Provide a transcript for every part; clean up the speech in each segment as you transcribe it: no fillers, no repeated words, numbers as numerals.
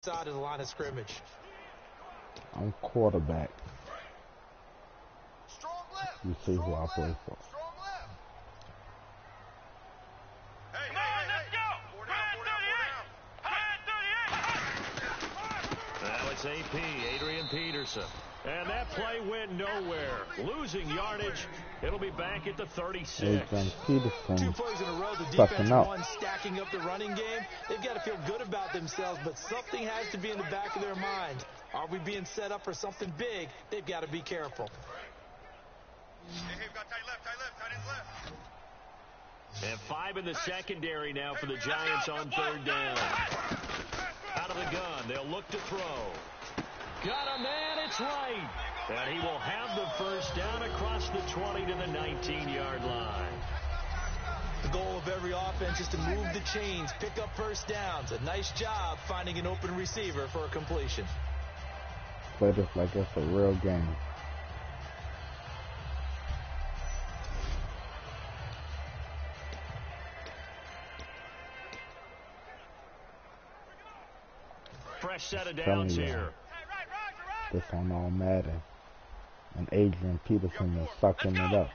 Side of the line of scrimmage. I'm quarterback. Strong left. You see who I play for. Strong left. Hey, come on, let's go. Now it's AP, Adrian Peterson. And that play went nowhere. Losing yardage. It'll be back at the 36. Adrian Peterson 2 plays in a row. The defense won, stacking up the running game. They've got to feel good about themselves, but something has to be in the back of their mind. Are we being set up for something big? They've got to be careful. Hey, we've got tight left, tight end left. And 5 in the secondary now for the Giants on 3rd down. Out of the gun, they'll look to throw. Got a man, it's right. And he will have the first down across the 20 to the 19-yard line. The goal of every offense is to move the chains, pick up first downs. A nice job finding an open receiver for a completion. Play this like it's a real game. Fresh set of downs here. This on all Madden. And Adrian Peterson is sucking it up.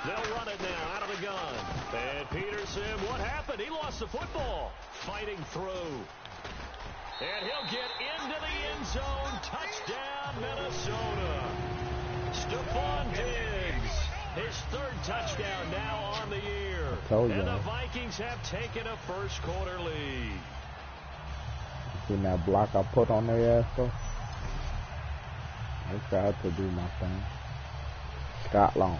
They'll run it now out of the gun. And Peterson, what happened? He lost the football. Fighting through. And he'll get into the end zone. Touchdown, Minnesota. Stephon Diggs, his 3rd touchdown now on the year. And the Vikings have taken a first quarter lead. Seen that block I put on their ass though? I tried to do my thing. Scott Long.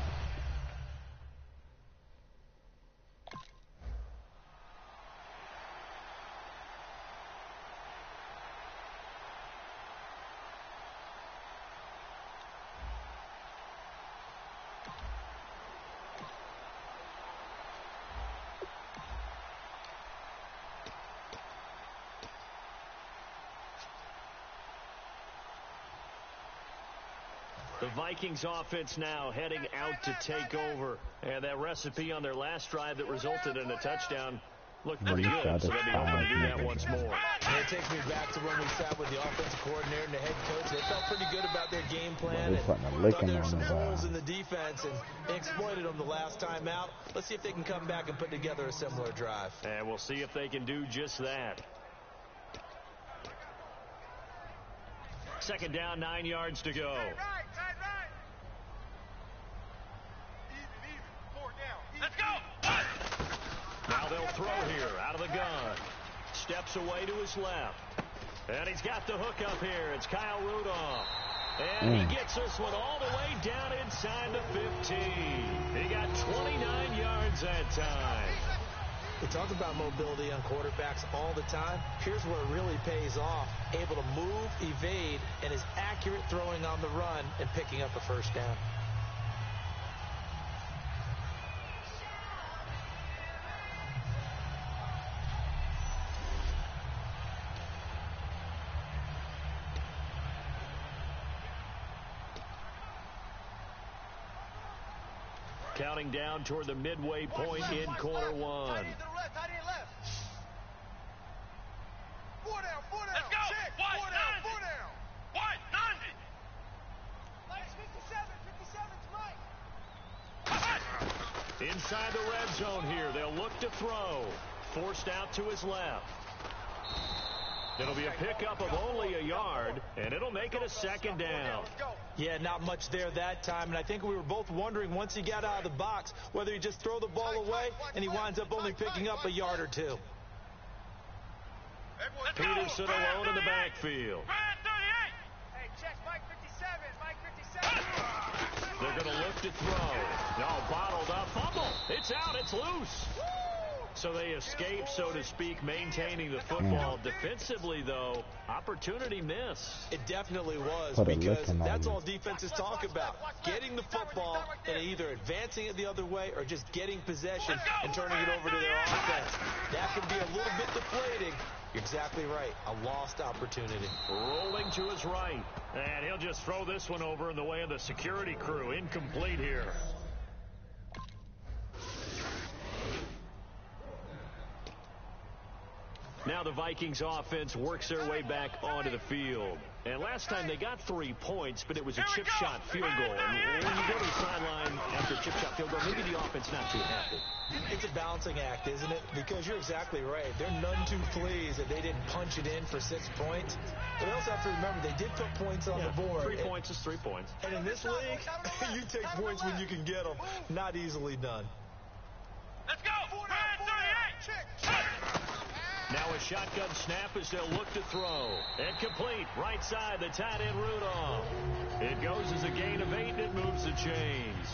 The Vikings offense now heading out to take over. And that recipe on their last drive that resulted in a touchdown looked pretty good, so they'll be hoping to do that once more. It takes me back to when we sat with the offensive coordinator and the head coach. They felt pretty good about their game plan. And thought there were some holes in the defense, and they exploited them the last time out. Let's see if they can come back and put together a similar drive. And we'll see if they can do just that. 2nd down, 9 yards to go. Let's go. Now they'll throw here out of the gun. Steps away to his left. And he's got the hook up here. It's Kyle Rudolph. And he gets this one all the way down inside the 15. He got 29 yards that time. We talk about mobility on quarterbacks all the time. Here's where it really pays off. Able to move, evade, and is accurate throwing on the run and picking up a first down. Counting down toward the midway point in quarter 1. Tight end to the left, tight end left. 4 down, 4 down. Let's go. Check. 4 down, 4 down. What? 90. Mike's 57, 57's Mike. Inside the red zone here. They'll look to throw. Forced out to his left. It'll be a pickup of only a yard, and it'll make it a 2nd down. Yeah, not much there that time, and I think we were both wondering once he got out of the box whether he just throw the ball away, and he winds up only picking up a yard or 2. Peterson alone in the backfield. Hey, check Mike 57, Mike 57. They're going to look to throw. No, bottled up. Fumble. It's out. It's loose. So they escape, so to speak, maintaining the football. Defensively, though, opportunity missed. It definitely was, because that's all defenses talk about. Getting the football and either advancing it the other way or just getting possession and turning it over to their offense. That can be a little bit deflating. You're exactly right. A lost opportunity. Rolling to his right. And he'll just throw this one over in the way of the security crew. Incomplete here. Now the Vikings offense works their way back onto the field. And last time they got 3 points, but it was a chip shot field goal. And when you go to the sideline after a chip shot field goal, maybe the offense not too happy. It's a balancing act, isn't it? Because you're exactly right. They're none too pleased that they didn't punch it in for 6 points. But they also have to remember they did put points on the board. 3 points is 3 points. And in this league, you take points when you can get them. Not easily done. Let's go. Now a shotgun snap as they'll look to throw. Incomplete. Right side, the tight end Rudolph. It goes as a gain of 8, and it moves the chains.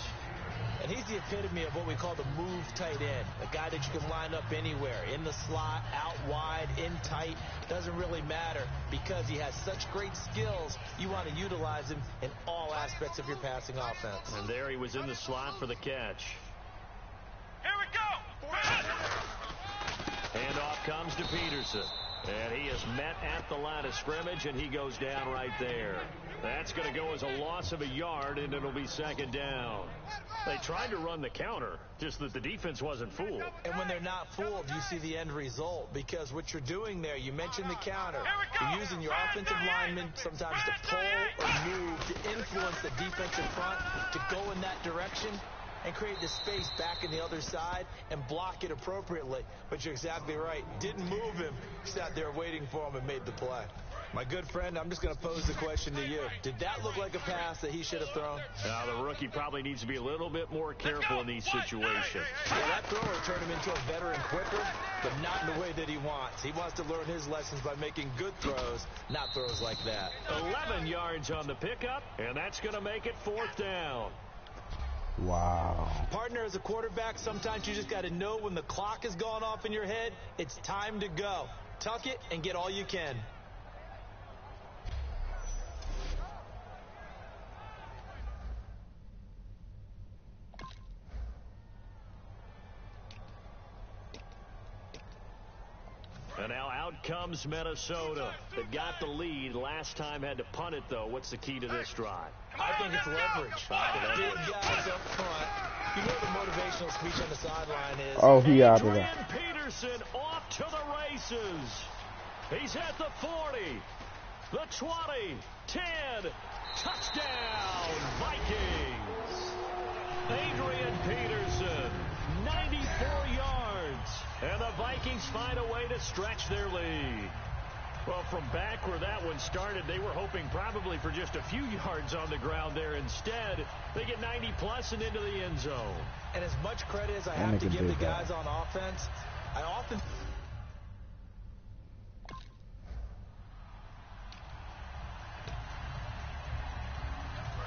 And he's the epitome of what we call the move tight end. A guy that you can line up anywhere. In the slot, out wide, in tight. Doesn't really matter because he has such great skills. You want to utilize him in all aspects of your passing offense. And there he was in the slot for the catch. Here we go. Handoff comes to Peterson. And he is met at the line of scrimmage, and he goes down right there. That's going to go as a loss of a yard, and it'll be 2nd down. They tried to run the counter, just that the defense wasn't fooled. And when they're not fooled, you see the end result. Because what you're doing there, you mentioned the counter. You're using your offensive linemen sometimes to pull or move to influence the defensive front to go in that direction and create the space back in the other side and block it appropriately. But you're exactly right. Didn't move him. Sat there waiting for him and made the play. My good friend, I'm just going to pose the question to you. Did that look like a pass that he should have thrown? Now, the rookie probably needs to be a little bit more careful in these situations. Yeah, that throw will turn him into a veteran quicker, but not in the way that he wants. He wants to learn his lessons by making good throws, not throws like that. 11 yards on the pickup, and that's going to make it 4th down. Wow. Partner, as a quarterback, sometimes you just got to know when the clock has gone off in your head, it's time to go. Tuck it and get all you can. And now out comes Minnesota. They got the lead. Last time had to punt it, though. What's the key to this drive? I think it's leverage. Big guys up front. You know the motivational speech on the sideline is. Oh, he out of there. Adrian Peterson off to the races. He's at the 40, the 20, 10. Touchdown, Vikings. Adrian Peterson, 94 yards. And the Vikings find a way to stretch their lead. Well, from back where that one started, they were hoping probably for just a few yards on the ground there. Instead, they get 90-plus and into the end zone. And as much credit as I have to give the guys on offense, I often...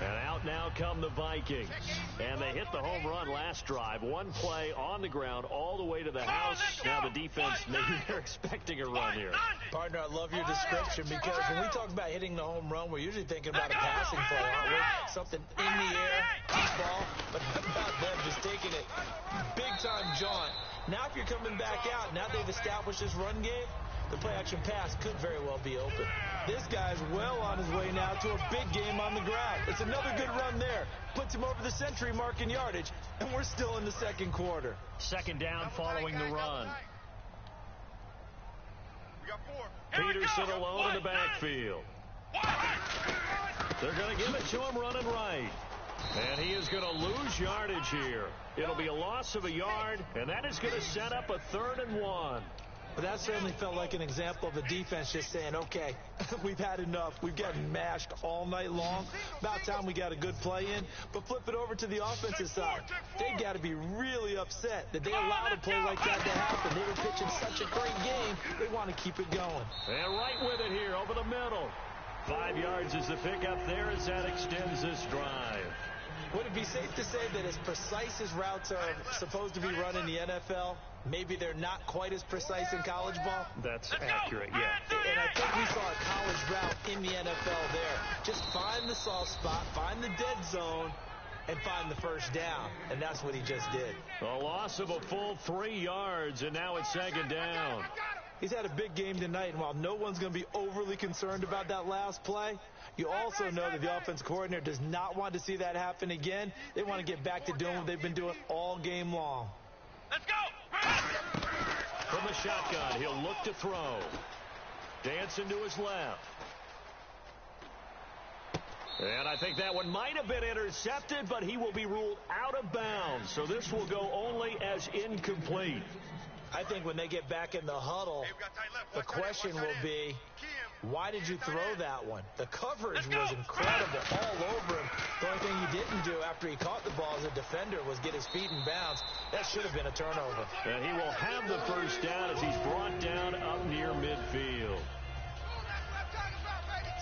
And out now come the Vikings. And they hit the home run last drive. One play on the ground all the way to the house. Now the defense, maybe they're expecting a run here. Partner, I love your description because when we talk about hitting the home run, we're usually thinking about a passing play, aren't we? Something in the air, deep ball. But how about them just taking it big-time jaunt? Now if you're coming back out, now they've established this run game, the play-action pass could very well be open. This guy's well on his way now to a big game on the ground. It's another good run there. Puts him over the century mark in yardage, and we're still in the 2nd quarter. 2nd down following the run. We got 4. Peterson alone in the backfield. They're going to give it to him running right. And he is going to lose yardage here. It'll be a loss of a yard, and that is going to set up a 3rd and 1. But that certainly felt like an example of the defense just saying, okay, we've had enough. We've gotten mashed all night long. About time we got a good play in. But flip it over to the offensive side. They've got to be really upset that they allowed a play like that to happen. They were pitching such a great game. They want to keep it going. And right with it here over the middle. 5 yards is the pickup there as that extends this drive. Would it be safe to say that as precise as routes are supposed to be run in the NFL, maybe they're not quite as precise in college ball. That's accurate, yeah. And I think we saw a college route in the NFL there. Just find the soft spot, find the dead zone, and find the first down. And that's what he just did. A loss of a full 3 yards, and now it's second down. He's had a big game tonight, and while no one's going to be overly concerned about that last play, you also know that the offense coordinator does not want to see that happen again. They want to get back to doing what they've been doing all game long. Let's go! From the shotgun, he'll look to throw. Dancing to his left. And I think that one might have been intercepted, but he will be ruled out of bounds. So this will go only as incomplete. I think when they get back in the huddle, the question will be, why did you throw that one? The coverage was incredible all over him. The only thing he didn't do after he caught the ball as a defender was get his feet in bounds. That should have been a turnover. And he will have the first down as he's brought down up near midfield.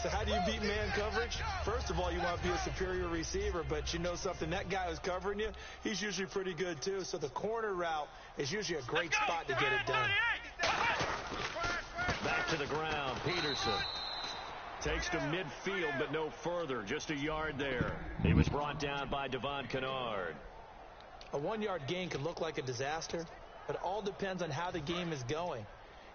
So how do you beat man coverage? First of all, you want to be a superior receiver, but you know something, that guy who's covering you, he's usually pretty good too. So the corner route is usually a great spot to get it done. Back to the ground, Peterson. Takes to midfield, but no further, just a yard there. He was brought down by Devon Kennard. A 1-yard gain could look like a disaster, but it all depends on how the game is going.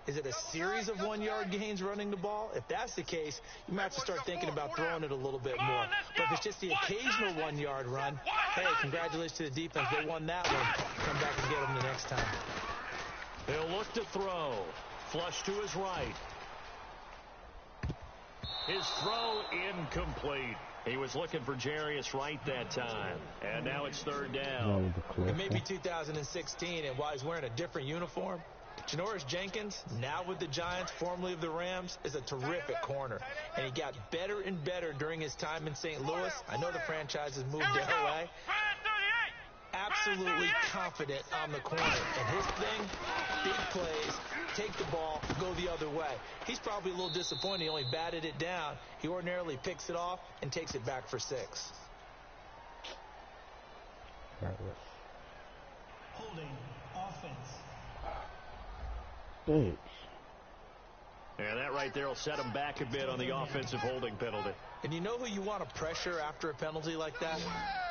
Is it a series of 1-yard gains running the ball? If that's the case, you might have to start thinking about throwing it a little bit more. But if it's just the occasional 1-yard run, hey, congratulations to the defense. They won that one. Come back and get them the next time. He'll look to throw. Flush to his right. His throw incomplete. He was looking for Jarius Wright that time. And now it's third down. It may be 2016, and while he's wearing a different uniform, Janoris Jenkins, now with the Giants, formerly of the Rams, is a terrific corner. And he got better and better during his time in St. Louis. I know the franchise has moved to L.A. Absolutely confident on the corner. And his thing, big plays, take the ball, go the other way. He's probably a little disappointed. He only batted it down. He ordinarily picks it off and takes it back for 6. Holding offense. Bitch. And that right there will set him back a bit on the offensive holding penalty. And you know who you want to pressure after a penalty like that?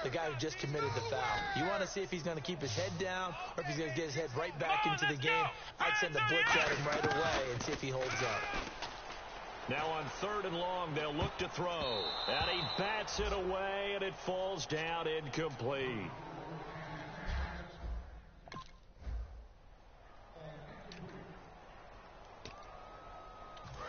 The guy who just committed the foul. You want to see if he's going to keep his head down or if he's going to get his head right back into the game. I'd send the blitz at him right away and see if he holds up. Now on 3rd and long, they'll look to throw. And he bats it away, and it falls down incomplete.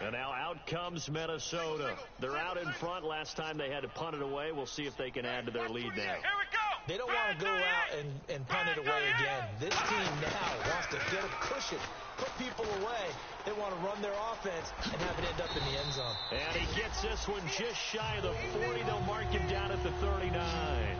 And now out comes Minnesota. They're out in front. Last time they had to punt it away. We'll see if they can add to their lead now. Here we go. They don't want to go out and punt it away again. This team now wants to get a cushion, put people away. They want to run their offense and have it end up in the end zone. And he gets this one just shy of the 40. They'll mark him down at the 39.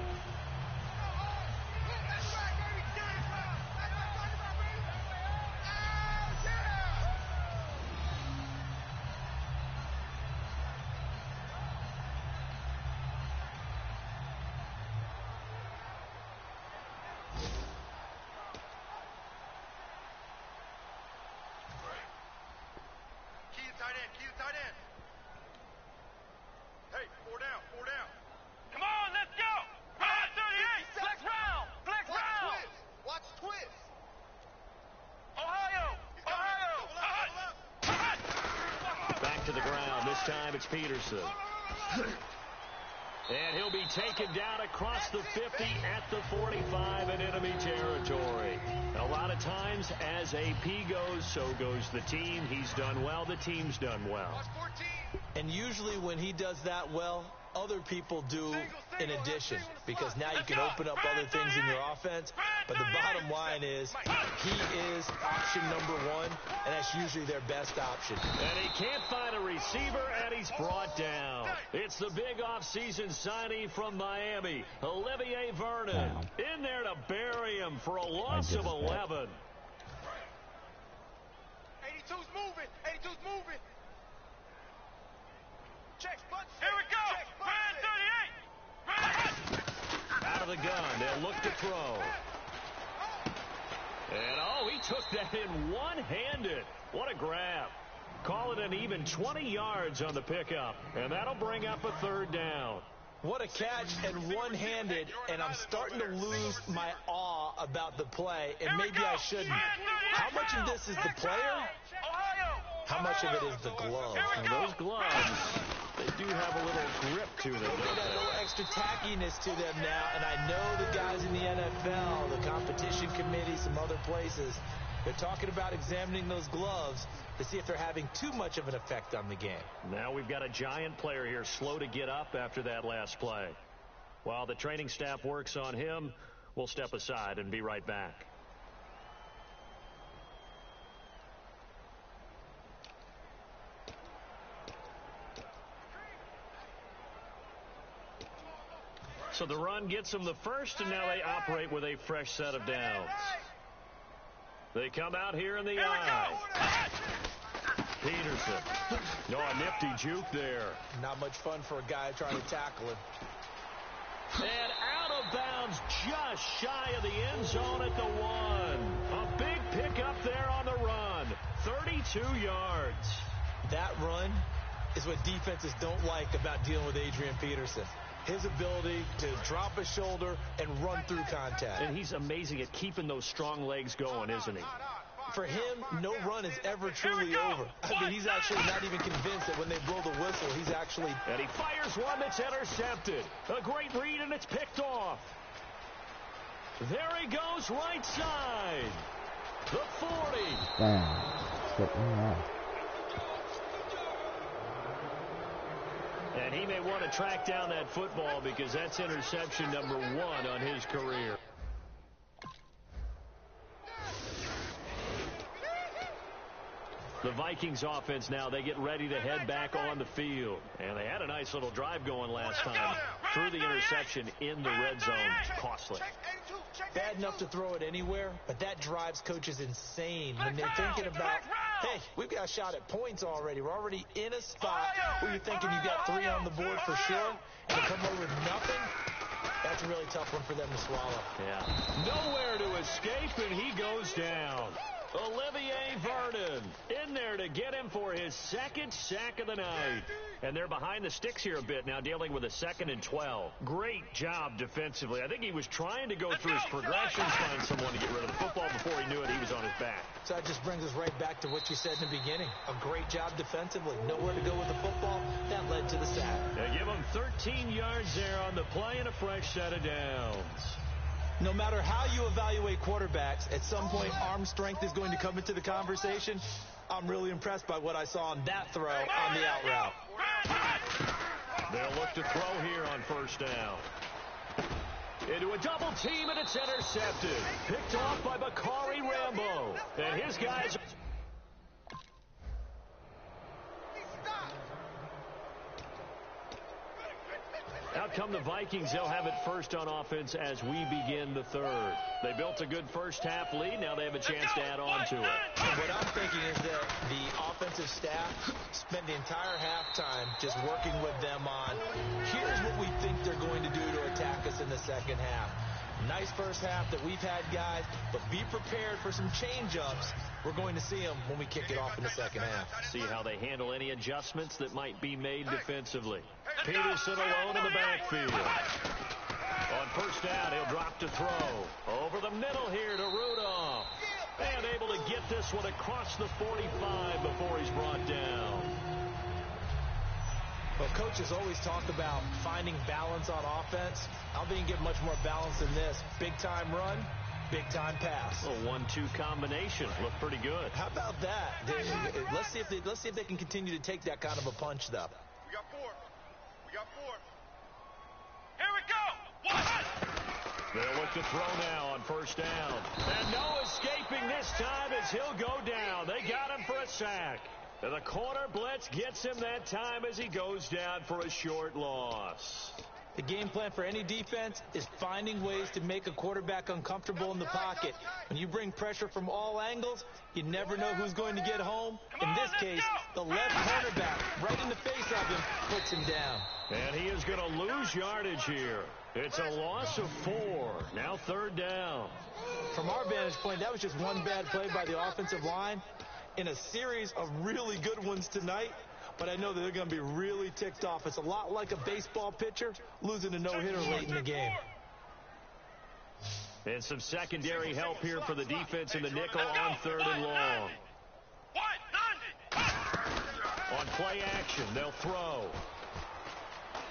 To the ground. This time it's Peterson. And he'll be taken down across the 50 at the 45 in enemy territory. A lot of times, as AP goes, so goes the team. He's done well. The team's done well. And usually when he does that well, other people do in addition, because now you can open up other things in your offense. But the bottom line is he is option number 1, and that's usually their best option. And he can't find a receiver, and he's brought down. It's the big offseason signing from Miami, Olivier Vernon. In there to bury him for a loss of 11. 82's moving. 82's moving. Check, here we go. Brad 38. Out of the gun. They'll look to throw. And, oh, he took that in one-handed. What a grab. Call it an even 20 yards on the pickup. And that'll bring up a third down. What a catch and one-handed, and I'm starting to lose my awe about the play, and maybe I shouldn't. How much of this is the player? How much of it is the glove? And those gloves, they do have a little grip to them. They got a little extra tackiness to them now, and I know the guys in the NFL, the competition committee, some other places, they're talking about examining those gloves to see if they're having too much of an effect on the game. Now we've got a giant player here slow to get up after that last play. While the training staff works on him, we'll step aside and be right back. So the run gets them the first, and now they operate with a fresh set of downs. They come out here in the eye. Peterson. No, a nifty juke there. Not much fun for a guy trying to tackle him. And out of bounds just shy of the end zone at the 1. A big pickup there on the run. 32 yards. That run is what defenses don't like about dealing with Adrian Peterson. His ability to drop a shoulder and run through contact. And he's amazing at keeping those strong legs going, isn't he? For him, no run is ever truly over. I mean, he's actually not even convinced that when they blow the whistle, he's actually... And he fires one that's intercepted. A great read, and it's picked off. There he goes, right side. The 40. Damn. And he may want to track down that football because that's interception number 1 on his career. The Vikings offense now, they get ready to head back on the field. And they had a nice little drive going last time. Threw the interception in the red zone. Costly. Bad enough to throw it anywhere, but that drives coaches insane when they're thinking about, hey, we've got a shot at points already. We're already in a spot where you're thinking you got 3 on the board for sure, and to come away with nothing, that's a really tough one for them to swallow. Yeah. Nowhere to escape, and he goes down. Olivier Vernon in there to get him for his 2nd sack of the night. And they're behind the sticks here a bit now, dealing with a 2nd and 12. Great job defensively. I think he was trying to go through his progressions, find someone to get rid of the football. Before he knew it, he was on his back. So that just brings us right back to what you said in the beginning. A great job defensively. Nowhere to go with the football. That led to the sack. They give him 13 yards there on the play and a fresh set of downs. No matter how you evaluate quarterbacks, at some point arm strength is going to come into the conversation. I'm really impressed by what I saw on that throw on the out route. They'll look to throw here on first down. Into a double team, and it's intercepted. Picked off by Bakari Rambo. And his guys... Out come the Vikings. They'll have it first on offense as we begin the 3rd. They built a good first-half lead. Now they have a chance to add on to it. And what I'm thinking is that the offensive staff spent the entire halftime just working with them on, here's what we think they're going to do to attack us in the second half. Nice first half that we've had, guys, but be prepared for some change-ups. We're going to see them when we kick it off in the second half. See how they handle any adjustments that might be made defensively. Peterson alone in the backfield. On first down, he'll drop to throw. Over the middle here to Rudolph. And able to get this one across the 45 before he's brought down. Well, coaches always talk about finding balance on offense. I don't think you can get much more balance than this. Big-time run, big-time pass. A 1-2 combination. Looked pretty good. How about that? Let's see if they can continue to take that kind of a punch, though. We got 4. We got 4. Here we go. 1. They'll look to throw now on first down. And no escaping this time as he'll go down. They got him for a sack. And the corner blitz gets him that time as he goes down for a short loss. The game plan for any defense is finding ways to make a quarterback uncomfortable in the pocket. When you bring pressure from all angles, you never know who's going to get home. In this case, the left cornerback right in the face of him puts him down. And he is going to lose yardage here. It's a loss of 4. Now 3rd down. From our vantage point, that was just one bad play by the offensive line in a series of really good ones tonight. But I know that they're going to be really ticked off. It's a lot like a baseball pitcher losing a no-hitter late in the game. And some secondary help here for the defense in the nickel on 3rd and long. On play action, they'll throw.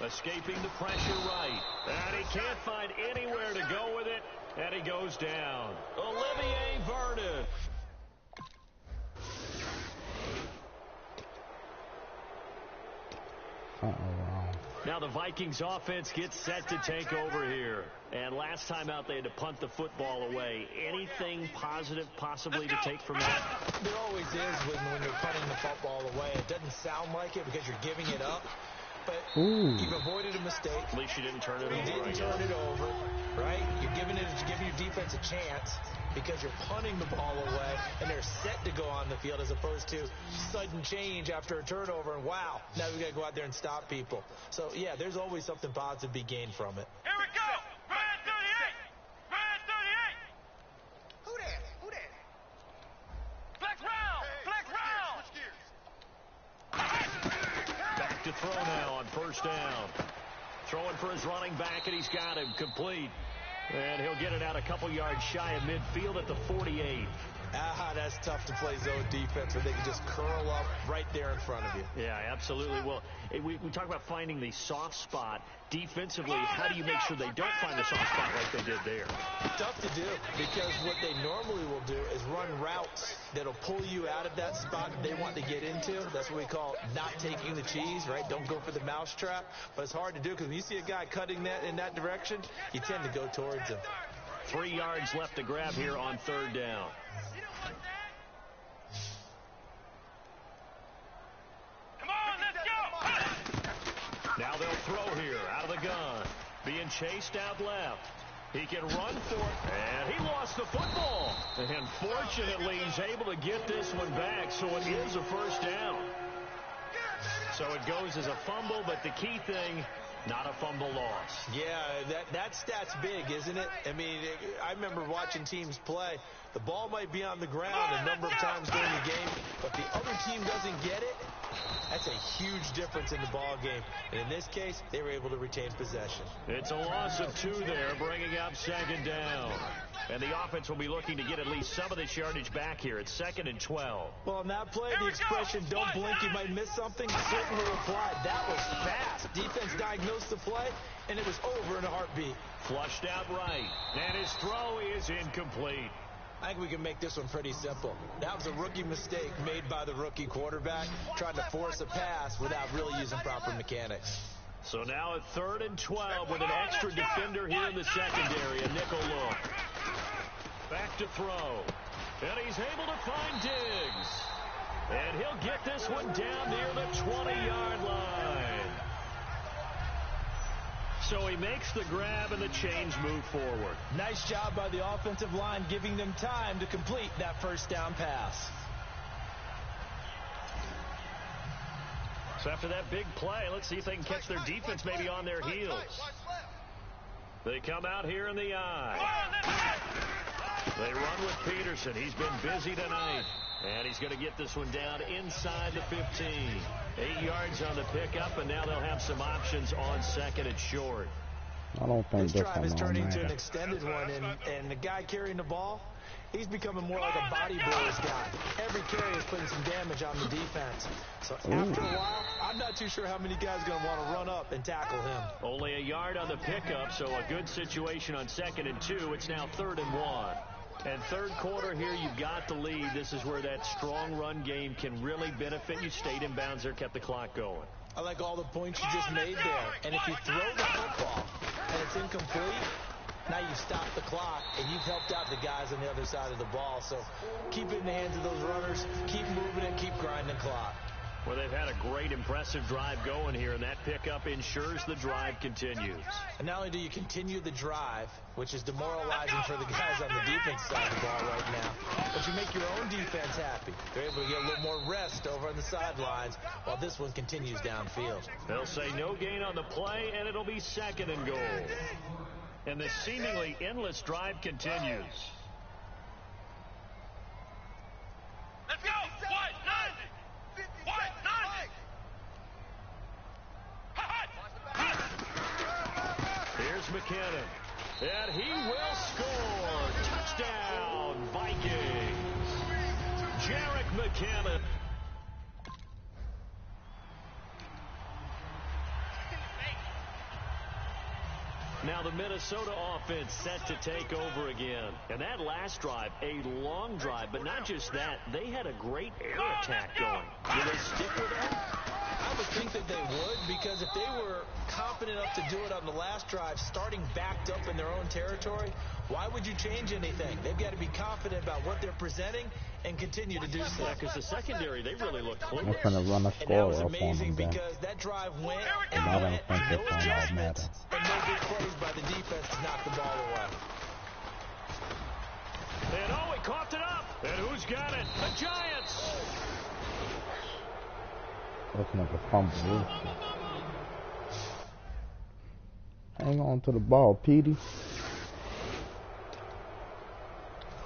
Escaping the pressure right. And he can't find anywhere to go with it. And he goes down. Olivier Vernon. Now the Vikings offense gets set to take over here. And last time out they had to punt the football away. Anything positive possibly to take from that? There always is when you're punting the football away. It doesn't sound like it because you're giving it up. But you've avoided a mistake. At least you didn't turn it over. You didn't turn it over, right? You're giving your defense a chance because you're punting the ball away, and they're set to go on the field as opposed to sudden change after a turnover, and wow, now we've got to go out there and stop people. So, yeah, there's always something positive to be gained from it. Here we go! Red 38! Red 38! Who that? Who that? Flex round! Flex round! Switch gears. Back to throw now on 1st down. Throwing for his running back, and he's got him complete. And he'll get it out a couple yards shy of midfield at the 48. That's tough to play zone defense where they can just curl up right there in front of you. Yeah, absolutely. Well, we talk about finding the soft spot. Defensively, how do you make sure they don't find the soft spot like they did there? Tough to do because what they normally will do is run routes that'll pull you out of that spot that they want to get into. That's what we call not taking the cheese, right? Don't go for the mousetrap. But it's hard to do because when you see a guy cutting that in that direction, you tend to go towards him. 3 yards left to grab here on 3rd down. Come on, let's go! Now they'll throw here out of the gun. Being chased out left. He can run for it, and he lost the football. And fortunately, he's able to get this one back, so it is a 1st down. So it goes as a fumble, but the key thing, not a fumble loss. Yeah, that stat's big, isn't it? I mean, I remember watching teams play. The ball might be on the ground a number of times during the game, but the other team doesn't get it. That's a huge difference in the ball game. And in this case, they were able to retain possession. It's a loss of 2 there, bringing up 2nd down. And the offense will be looking to get at least some of this yardage back here at 2nd and 12. Well, on that play, the expression, don't blink, you might miss something, certainly applied. That was fast. Defense diagnosed the play, and it was over in a heartbeat. Flushed out right, and his throw is incomplete. I think we can make this one pretty simple. That was a rookie mistake made by the rookie quarterback, trying to force a pass without really using proper mechanics. So now at 3rd and 12 with an extra defender here in the secondary, a nickel look. Back to throw. And he's able to find Diggs. And he'll get this one down near the 20-yard line. So he makes the grab and the chains move forward. Nice job by the offensive line giving them time to complete that 1st down pass. So after that big play, let's see if they can catch their defense maybe on their heels. They come out here in the eye. They run with Peterson. He's been busy tonight. And he's going to get this one down inside the 15. 8 yards on the pickup, and now they'll have some options on 2nd and short. I don't think this drive is turning into an extended one, and the guy carrying the ball, he's becoming more like a body blows guy. Every carry is putting some damage on the defense. So after a while, I'm not too sure how many guys are going to want to run up and tackle him. Only a yard on the pickup, so a good situation on 2nd and 2. It's now 3rd and 1. And 3rd quarter here, you've got the lead. This is where that strong run game can really benefit you. Stayed in bounds there, kept the clock going. I like all the points you just made there. And if you throw the football and it's incomplete, now you've stopped the clock and you've helped out the guys on the other side of the ball. So keep it in the hands of those runners. Keep moving and keep grinding the clock. Well, they've had a great, impressive drive going here, and that pickup ensures the drive continues. And not only do you continue the drive, which is demoralizing for the guys on the defense side of the ball right now, but you make your own defense happy. They're able to get a little more rest over on the sidelines while this one continues downfield. They'll say no gain on the play, and it'll be 2nd and goal. And the seemingly endless drive continues. Let's go. What? None. What? None. Here's McKinnon. And he will score. Touchdown, Vikings. Jerick McKinnon. Now the Minnesota offense set to take over again. And that last drive, a long drive, but not just that, they had a great air attack going. Will they stick with that? I would think that they would, because if they were confident enough to do it on the last drive, starting backed up in their own territory, why would you change anything? They've got to be confident about what they're presenting and continue to do so. Yeah, because the secondary, they really looked clean. They're going to run a And that score was up on amazing them then. because that drive went And I don't think no it's on all adjustments Madden. and no big plays by the defense to knock the ball away. And oh, he coughed it up. And who's got it? The Giants. Looking at the fumble. Hang on to the ball, Petey.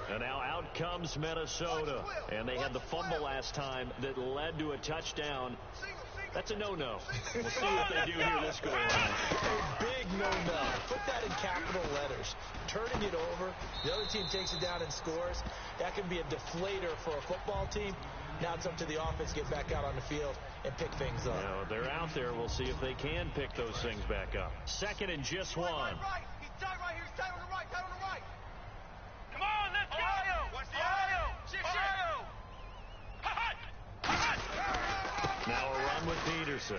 And now out comes Minnesota. And they had the fumble last time that led to a touchdown. That's a no-no. We'll see what they do here this go around. A big no-no. Put that in capital letters. Turning it over, the other team takes it down and scores. That can be a deflator for a football team. Now it's up to the offense to get back out on the field and pick things up. Now, they're out there. We'll see if they can pick those things back up. 2nd and just 1. He's tight right here. He's tight on the right. Tight on the right. Come on, let's go. Watch the Ohio. Now a run with Peterson.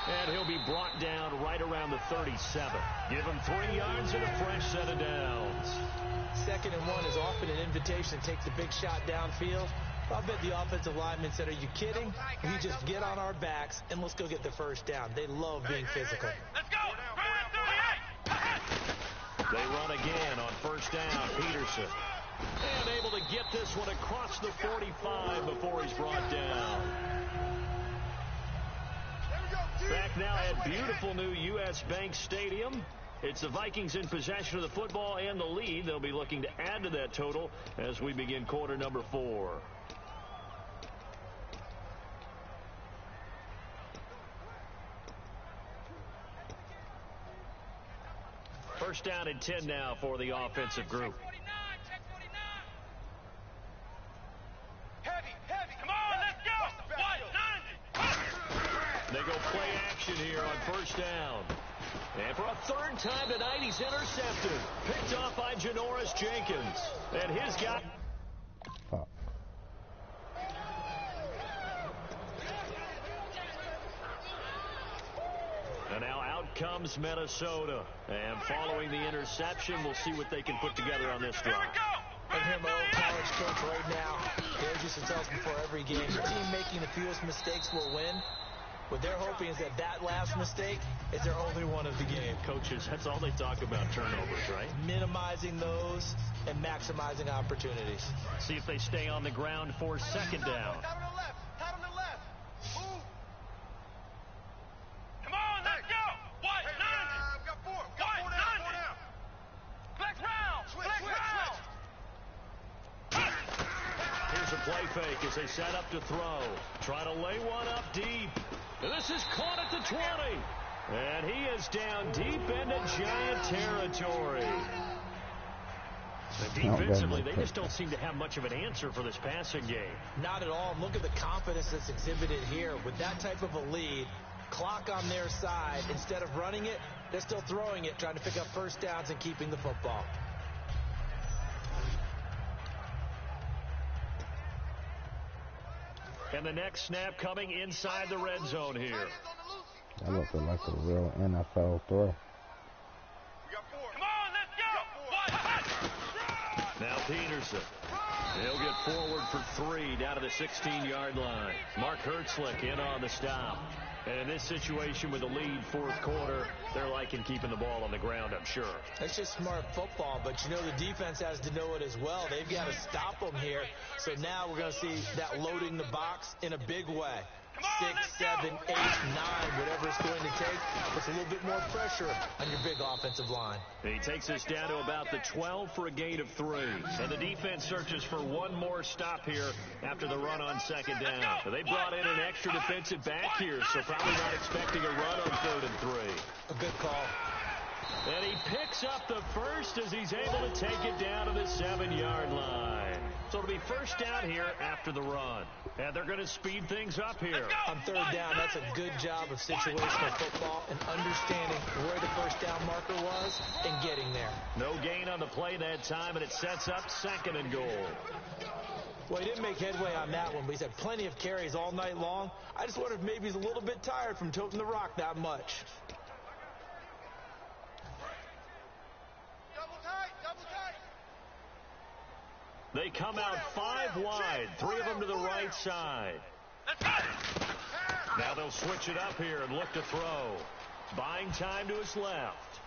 And he'll be brought down right around the 37. Give him 3 yards and a fresh set of downs. 2nd and 1 is often an invitation to take the big shot downfield. I bet the offensive lineman said, are you kidding? We just get on our backs and let's go get the first down. They love being physical. Let's go. They run again on 1st down. Peterson. And able to get this one across the 45 before he's brought down. Back now at beautiful new U.S. Bank Stadium. It's the Vikings in possession of the football and the lead. They'll be looking to add to that total as we begin quarter number 4. First down and 10 now for the offensive group. Heavy. Come on, let's go. What? None. They go play action here on 1st down. And for a 3rd time tonight, he's intercepted. Picked off by Janoris Jenkins. And his guy. Fuck. And now out comes Minnesota. And following the interception, we'll see what they can put together on this drive. I hear my old college coach right now. Dave used to tell us before every game, the team making the fewest mistakes will win. What they're hoping is that last mistake is their only one of the game. Coaches, that's all they talk about, turnovers, right? Minimizing those and maximizing opportunities. See if they stay on the ground for 2nd down. Tight on the left. Tight on the left. Move. Come on, let's go. What? Hey, None. we got 4. We got What? 4 None. now. Flex round. Flex round. Here's a play fake as they set up to throw. Trying to lay one up deep. And this is caught at the 20. And he is down deep into Giant territory. But defensively, they just don't seem to have much of an answer for this passing game. Not at all. And look at the confidence that's exhibited here. With that type of a lead, clock on their side, instead of running it, they're still throwing it, trying to pick up 1st downs and keeping the football. And the next snap coming inside the red zone here. That looked like a real NFL throw. We got 4. Come on, let's go. What? Now Peterson. He'll get forward for 3 down to the 16-yard line. Mark Hertzlick in on the stop. And in this situation with the lead fourth quarter, they're liking keeping the ball on the ground, I'm sure. That's just smart football, but you know the defense has to know it as well. They've got to stop them here. So now we're going to see that loading the box in a big way. 6, 7, 8, 9, whatever it's going to take. Puts a little bit more pressure on your big offensive line. He takes us down to about the 12 for a gain of 3. And the defense searches for one more stop here after the run on second down. They brought in an extra defensive back here, so probably not expecting a run on 3rd and 3. A good call. And he picks up the first as he's able to take it down to the 7-yard line. So it'll be first down here after the run. And they're going to speed things up here. On 3rd down, that's a good job of situational football and understanding where the first down marker was and getting there. No gain on the play that time, and it sets up 2nd and goal. Well, he didn't make headway on that one, but he's had plenty of carries all night long. I just wonder if maybe he's a little bit tired from toting the rock that much. They come out 5 wide, 3 of them to the right side. Now they'll switch it up here and look to throw. Buying time to his left.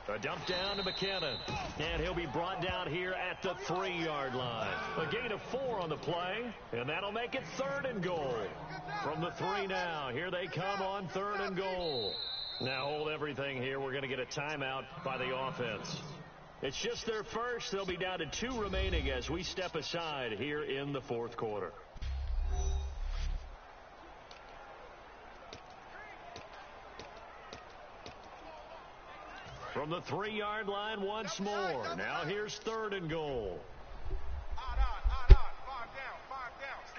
A dump down to McKinnon. And he'll be brought down here at the 3-yard line. A gain of 4 on the play, and that'll make it 3rd and goal. From the 3 now, here they come on 3rd and goal. Now hold everything here. We're going to get a timeout by the offense. It's just their first. They'll be down to 2 remaining as we step aside here in the fourth quarter. From the 3-yard line once more. Now here's 3rd and goal.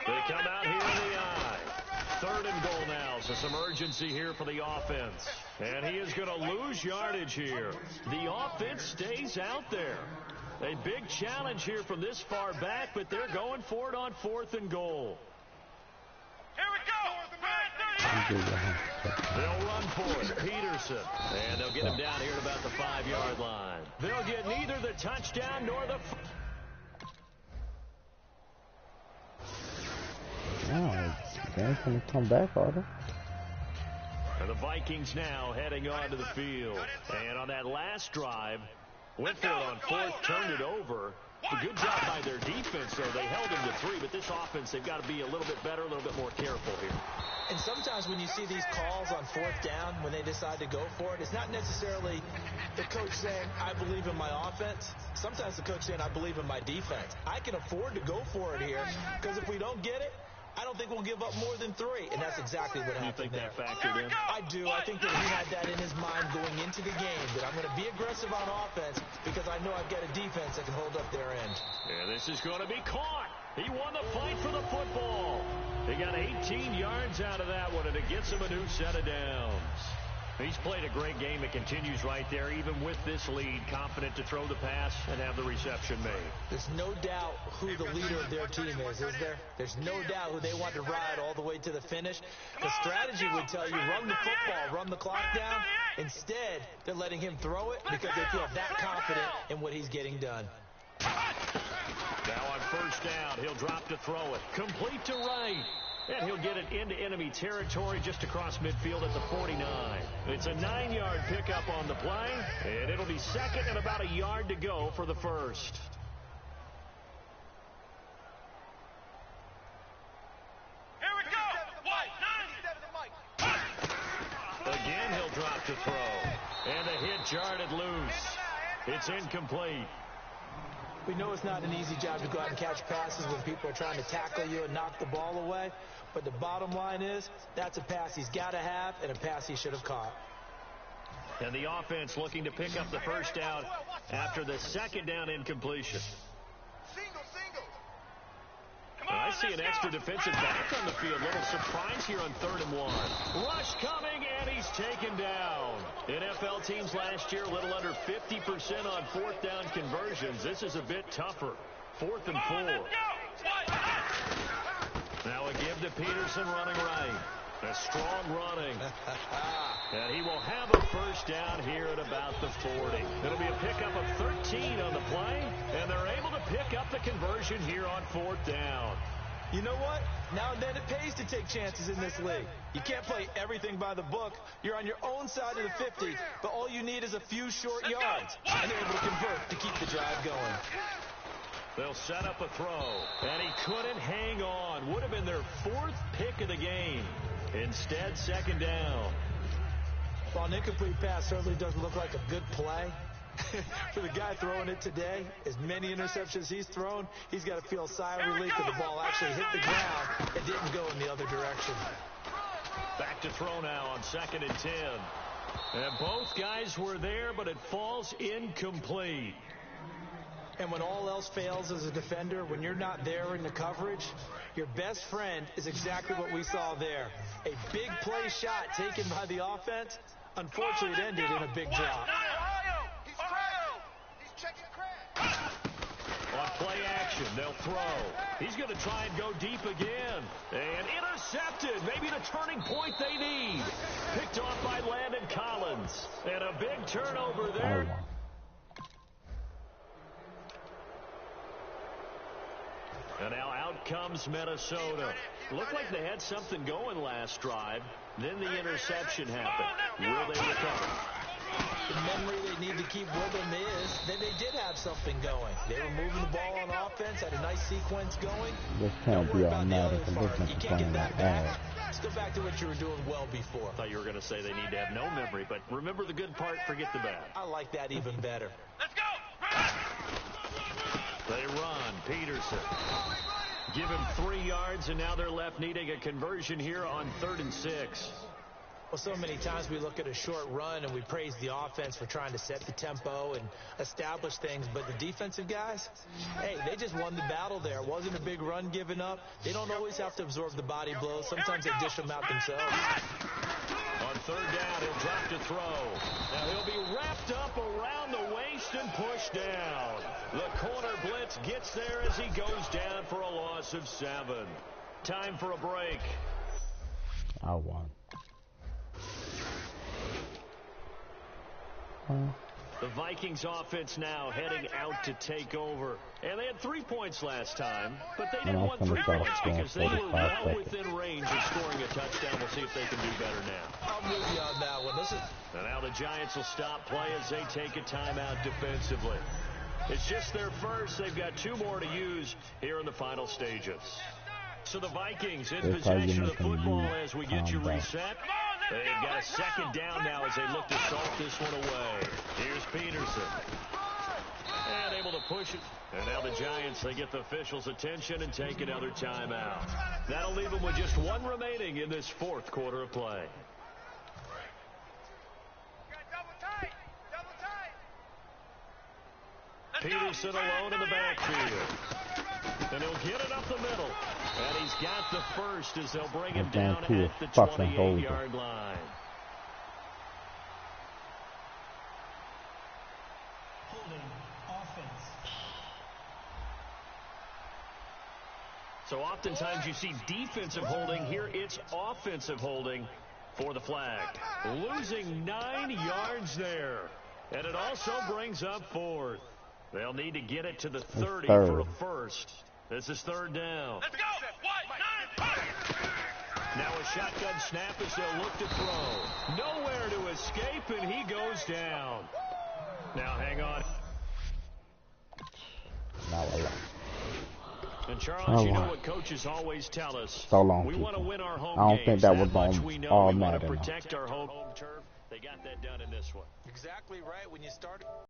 They come out here in the I. 3rd and goal now, so some urgency here for the offense. And he is going to lose yardage here. The offense stays out there. A big challenge here from this far back, but they're going for it on 4th and goal. Here we go. They'll run for it. Peterson. And they'll get him down here at about the 5-yard line. They'll get neither the touchdown nor the... They're going to come back, are they? And the Vikings now heading onto the field. And on that last drive, went for it on 4th, turned it over. A good job by their defense, though. They held him to 3, but this offense, they've got to be a little bit better, a little bit more careful here. And sometimes when you see these calls on 4th down, when they decide to go for it, it's not necessarily the coach saying, I believe in my offense. Sometimes the coach saying, I believe in my defense. I can afford to go for it here, because if we don't get it, I don't think we'll give up more than 3, and that's exactly what happened there. You think that factored in? I do. I think that he had that in his mind going into the game, that I'm going to be aggressive on offense because I know I've got a defense that can hold up their end. And this is going to be caught. He won the fight for the football. He got 18 yards out of that one, and it gets him a new set of downs. He's played a great game. It continues right there, even with this lead, confident to throw the pass and have the reception made. There's no doubt who the leader of their team is there? There's no doubt who they want to ride all the way to the finish. The strategy would tell you, run the football, run the clock down. Instead, they're letting him throw it because they feel that confident in what he's getting done. Now on 1st down, he'll drop to throw it. Complete to right. And he'll get it into enemy territory just across midfield at the 49. It's a 9-yard pickup on the play, and it'll be 2nd and about a yard to go for the first. Here we go. Again, he'll drop to throw. And the hit jarred loose. It's incomplete. We know it's not an easy job to go out and catch passes when people are trying to tackle you and knock the ball away. But the bottom line is, that's a pass he's got to have and a pass he should have caught. And the offense looking to pick up the first down after the 2nd down incompletion. I see an extra defensive back on the field. Little surprise here on 3rd and 1. Rush coming, and he's taken down. NFL teams last year, a little under 50% on 4th down conversions. This is a bit tougher. 4th and 4. Now a give to Peterson running right. A strong running. And he will have a first down here at about the 40. It'll be a pickup of 13 on the play, and they're able to pick up the conversion here on 4th down. You know what? Now and then it pays to take chances in this league. You can't play everything by the book. You're on your own side of the 50, but all you need is a few short yards. And they're able to convert to keep the drive going. They'll set up a throw, and he couldn't hang on. Would have been their 4th pick of the game. Instead, 2nd down. Well, an incomplete pass certainly doesn't look like a good play. For the guy throwing it today, as many interceptions he's thrown, he's got to feel a sigh of relief that the ball actually hit the ground and didn't go in the other direction. Back to throw now on 2nd and 10. And both guys were there, but it falls incomplete. And when all else fails as a defender, when you're not there in the coverage, your best friend is exactly what we saw there. A big play shot taken by the offense. Unfortunately, it ended in a big drop. On play action, they'll throw. He's going to try and go deep again. And intercepted. Maybe the turning point they need. Picked off by Landon Collins. And a big turnover there. And now out comes Minnesota. Looked like they had something going last drive. Then the interception happened. Will they recover? The memory they need to keep with them is that they did have something going. They were moving the ball on offense, had a nice sequence going. This can't be all Madden because this nigga playing like that. Let's go back to what you were doing well before. I thought you were going to say they need to have no memory, but remember the good part, forget the bad. I like that even better. Let's go! They run. Peterson. Give him 3 yards, and now they're left needing a conversion here on 3rd and 6. Well, so many times we look at a short run and we praise the offense for trying to set the tempo and establish things, but the defensive guys, hey, they just won the battle there. It wasn't a big run given up. They don't always have to absorb the body blows. Sometimes they dish them out themselves. On 3rd down, he'll drop to throw. Now he'll be wrapped up around the waist and pushed down. The corner blitz gets there as he goes down for a loss of 7. Time for a break. I won. The Vikings offense now heading out to take over. And they had 3 points last time, but they didn't want 3 points because they were well within range of scoring a touchdown. We'll see if they can do better now. I'm with you on that one. And now the Giants will stop play as they take a timeout defensively. It's just their first. They've got 2 more to use here in the final stages. So the Vikings in possession of the football as we get you reset. They've got a 2nd down now as they look to salt this one away. Here's Peterson. And able to push it. And now the Giants, they get the officials' attention and take another timeout. That'll leave them with just 1 remaining in this 4th quarter of play. Peterson alone in the backfield. And he'll get it up the middle. And he's got the first as they'll bring him down at the 28-yard line. Holding offense. So oftentimes you see defensive holding. Here it's offensive holding for the flag. Losing 9 yards there. And it also brings up 4th. They'll need to get it to the 30 for a first. This is 3rd down. Let's go! Now a shotgun snap as they'll look to throw. Nowhere to escape, and he goes down. Now hang on. And Charles, you know what coaches always tell us. We want to win our home games. I don't think that was on all we want to Madden. protect our home turf. They got that done in this one. Exactly right. When you start